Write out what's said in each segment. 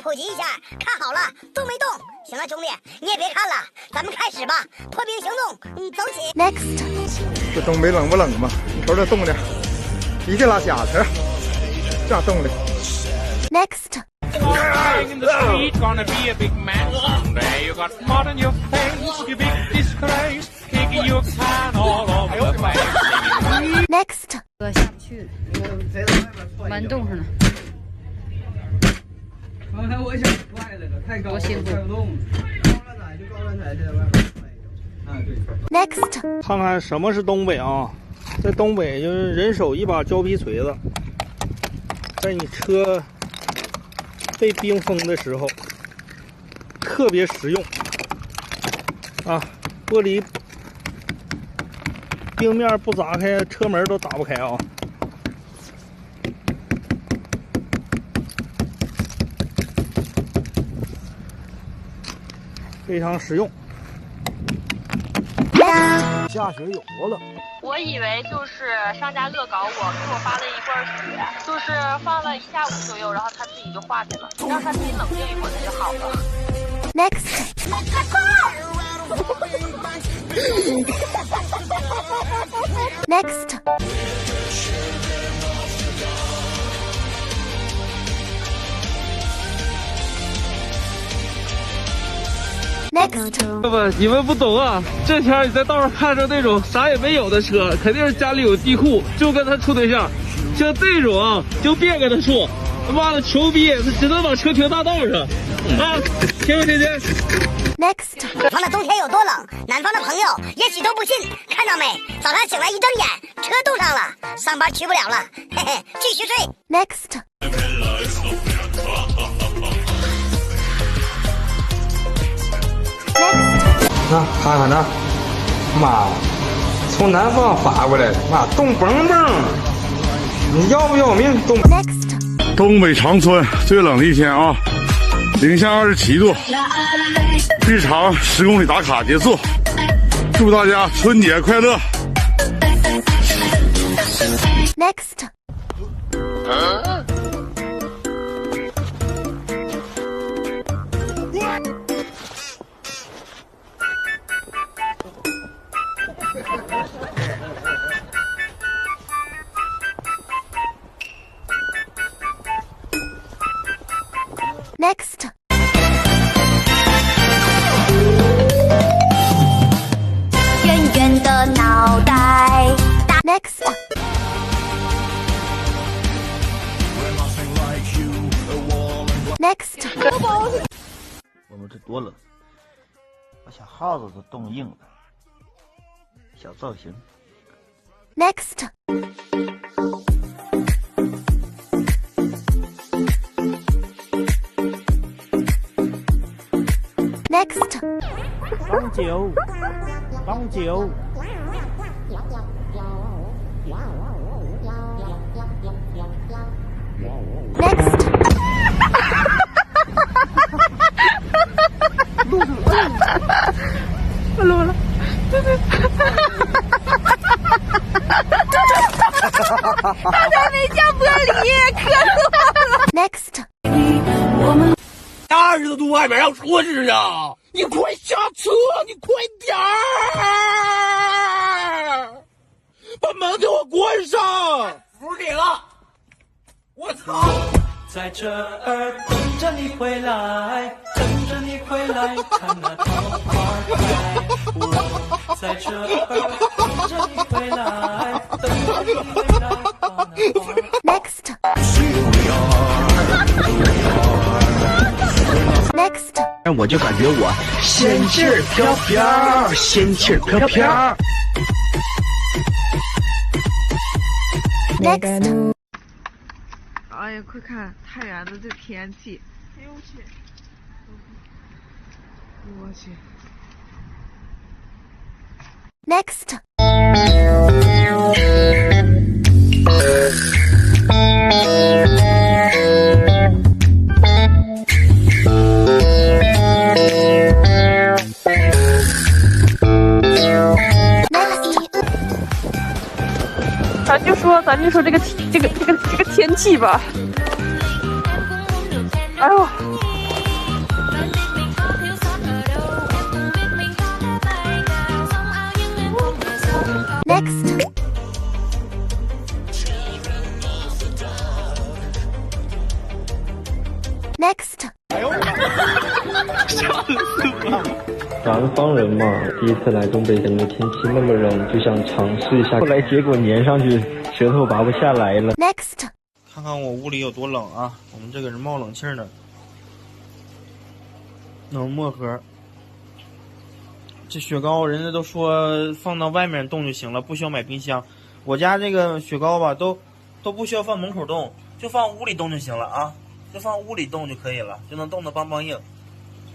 普及一下，看好了，动没动？行了，兄弟，你也别看了，咱们开始吧，破冰行动，走起。Next， 这东北冷不冷吧？你瞅这冻的，一个拉瞎子，这样冻的。Next， In the street, gonna be a big man someday. You got mud on your face, you big disgrace, kicking your can all over the place. Next， 哥下不去了，蛮冻上了。刚才我想坏了，太高了，多辛苦快不动。高了踩就高了踩，在外面啊对。Next， 看看什么是东北啊？在东北就是人手一把胶皮锤子，在你车被冰封的时候特别实用啊！玻璃冰面不砸开，车门都打不开啊！非常实用。下雪有了。我以为就是商家恶搞我，给我发了一罐雪，就是放了1下午左右，然后它自己就化开了，让它自己冷静一会儿它就好了。Next， Next， Next， 不，你们不懂啊！这天你在道上看着那种啥也没有的车，肯定是家里有地库，就跟他处对象。像这种啊，就别跟他处，他妈的穷逼，他只能把车停大道上啊！听没听见 Next， 北方的冬天有多冷，南方的朋友也许都不信。看到没？早上醒来一睁眼，车冻上了，上班去不了了，嘿嘿，继续睡。Next， 啊，看看这，妈，从南方发过来的，妈冻蹦蹦，你要不要命？冻。Next， 东北长春最冷的一天啊，零下27度，日常10公里打卡结束，祝大家春节快乐。Next， Next， 圆圆的脑袋。 Next， Next， 我们这多冷，把小耗子都冻硬了。小造型。Next， Next， 放酒，放酒。Next， 录了，大家没降玻璃，磕死我了。Next， 20度外面要出事啊！你快下车，你快点儿，把门给我关上！服你了，我操！在这儿等着你回来，等着你回来，看那桃花开。我在这儿等着你回来，等着你回来，看那花。Next， Next， 我就感觉我仙气儿飘飘，仙气儿飘飘。Next， 哎呀，快看太原的这天气！哎呦我去！我去 Next， 咱就说这个天气吧，哎呦， Next. Next. 南方人嘛，第一次来东北，感觉天气那么冷，就想尝试一下。后来结果粘上去，舌头拔不下来了。Next. 看看我屋里有多冷啊！我们这个是冒冷气呢。弄墨盒。这雪糕人家都说放到外面冻就行了，不需要买冰箱。我家这个雪糕吧，都不需要放门口冻，就放屋里冻就行了啊，就放屋里冻就可以了，就能冻得梆梆硬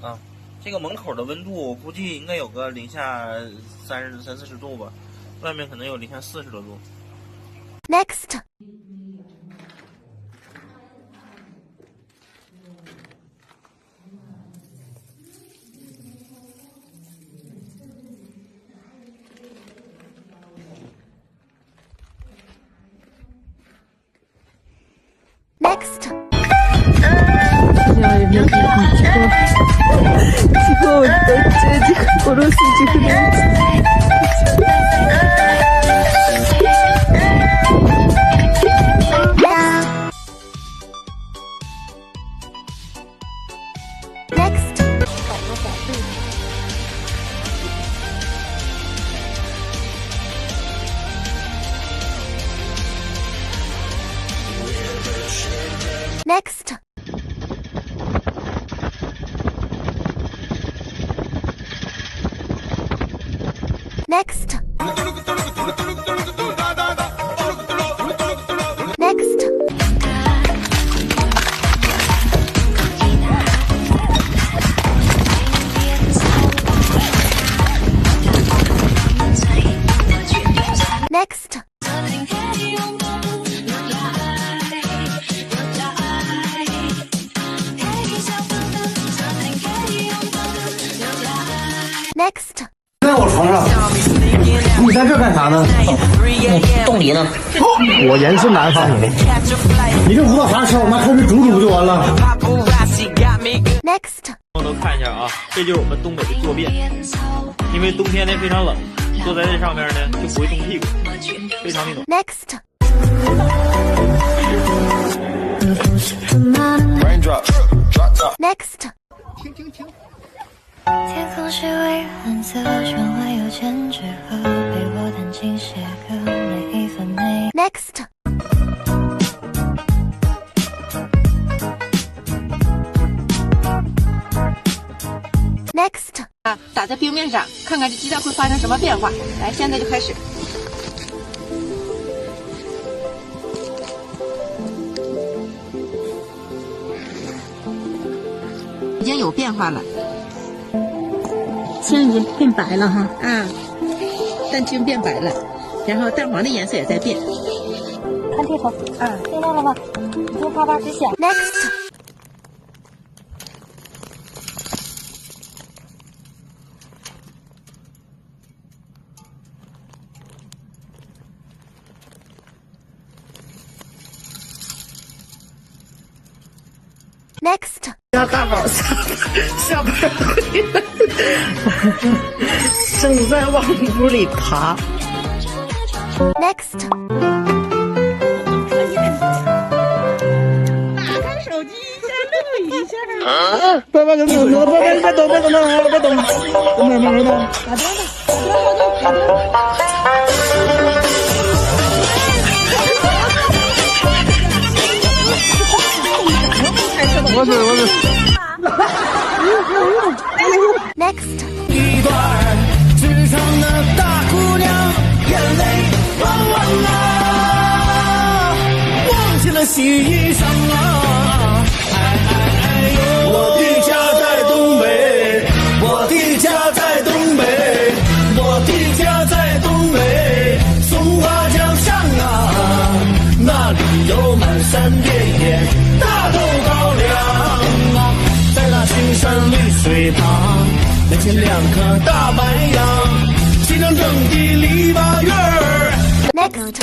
啊。这个门口的温度我估计应该有个零下30-40度吧，外面可能有零下40多度。Next. Next. 在我床上，你在这干啥呢？冻梨呢？我人是南方人，你这舞蹈啥时候？我妈开始煮不就完了 ？Next， 都看一下啊，这就是我们东北的坐便，因为冬天呢非常冷，坐在这上面呢就不会冻屁股，非常那种。Next。Next。停。天空是蔚蓝色，窗外有千纸鹤，陪我弹琴写歌，每一分每。Next。Next。打在冰面上，看看这鸡蛋会发生什么变化。来，现在就开始。已经有变化了。现在已经变白了哈，蛋清变白了，然后蛋黄的颜色也在变。看这头听到了吗？已经啪啪直响。Next。Next。让大宝下班回来，正在往屋里爬。Next。打开手机先录一下。别动，慢慢动。打灯吧。我是。Next。一段职场的大姑娘，眼泪汪汪啊，忘记了洗衣裳啊，我的家在东北，我的家在东北，我的家在东北，松花江上啊，那里有满山遍野大豆高粱啊，在那青山绿水旁，面前2棵大白杨，齐整整的篱笆院儿。Next。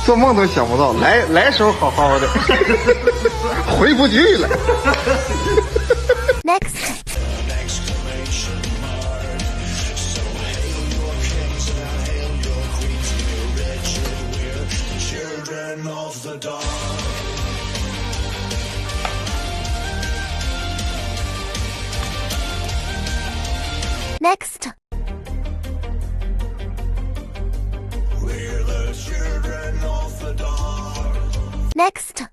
做梦都想不到，来时候好好的，回不去了。Next. Next. Next.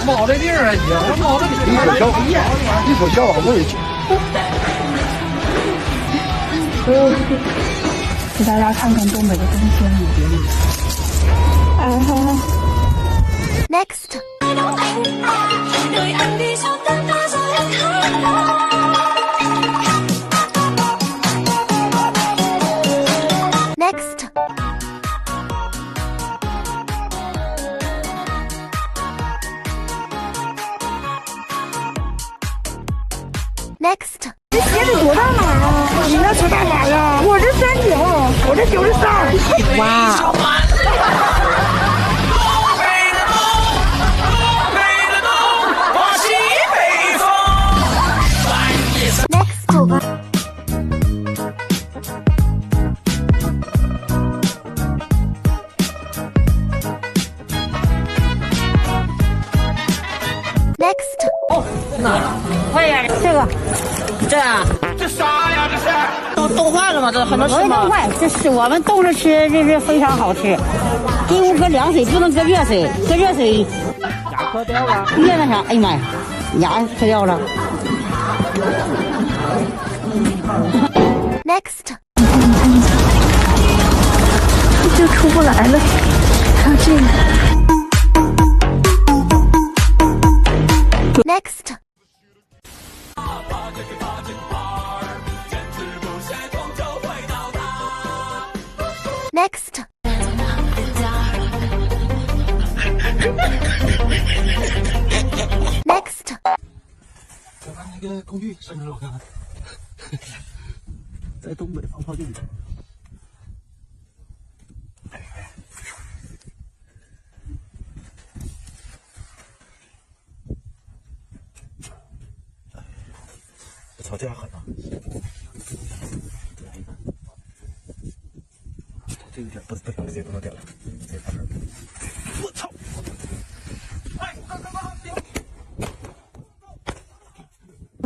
猫的地儿啊，行，猫的地儿。一口小往这里去。给大家看看东北的冬天有多厉害。Next. Next. Next. 这鞋得多大码啊？你那多大码呀？我这39，我这93。哇！Next. 哦，哪？快点，这个，这样。这啥呀？这是冻坏了吗？这还能吃吗？冻坏，这是我们冻着吃，这是非常好吃。必须搁凉水，不能搁热水，搁热水牙磕掉了。越那啥，哎呀妈呀，牙磕掉了。Next. 就出不来了，看这个。Next. Next. Next. 我把那个工具伸出来，我看看。在东北放炮就有。我操，这样狠啊！这个点不行，这不能点了，这放这儿。我操！